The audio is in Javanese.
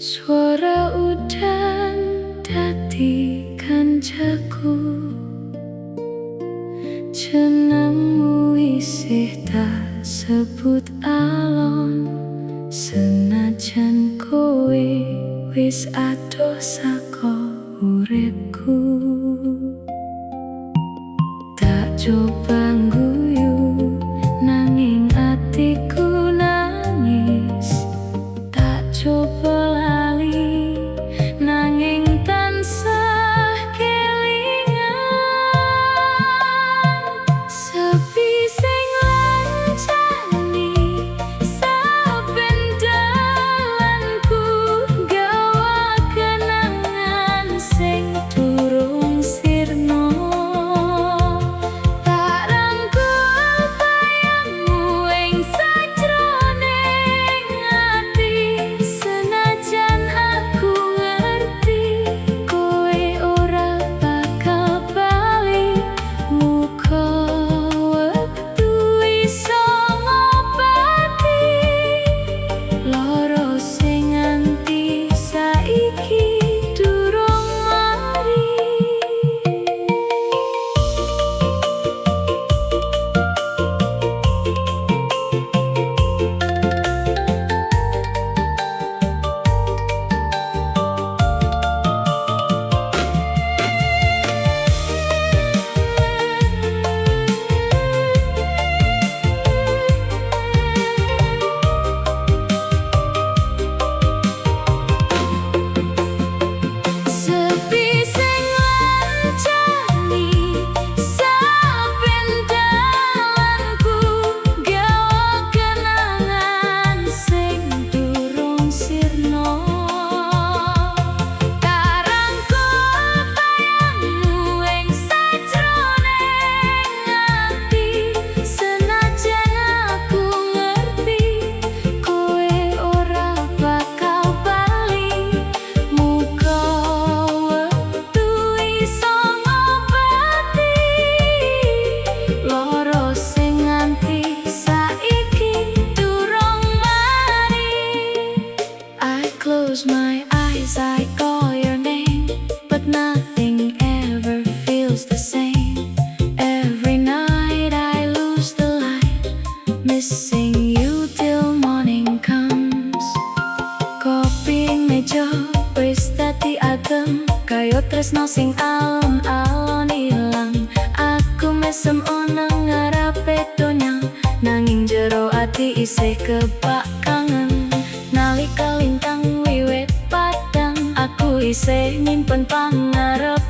Suara udan dadi kancaku, jenengmu isih tak sebut alon, senajan kowe wis adoh saka uripku. Tak coba ngguyu nanging atiku nangis, tak coba lali nanging tansah kelingan. Sepi sing lancani saben dalanku, gawa kenangan sing durung sirna. Tak rangkul bayangmu ing sajroning ati, senajan aku ngerti kowe ora bakal bali. Muga wektu iso ngobati lara sing nganti saiki durung mari. Sepi sing lancani saben dalanku, gawa kenangan sing durung sirna. Tak rangkul bayangmu ing sajroning ati, senajan aku ngerti kowe ora bakal bali. Muga wektu iso ngobati lara sing nganti saiki durung mari. I close my eyes, I call your name, but nothing ever feels the same. Every night I lose the light, missing you till morning comes. Kopi meja wis dadi adem, kaya tresno sing alon-alon ilang. Aku mesem ana ngarepe donya, nanging jero ati isih kebak kangen. Nalika lintang wiwit padhang, aku isih nyimpen pangarep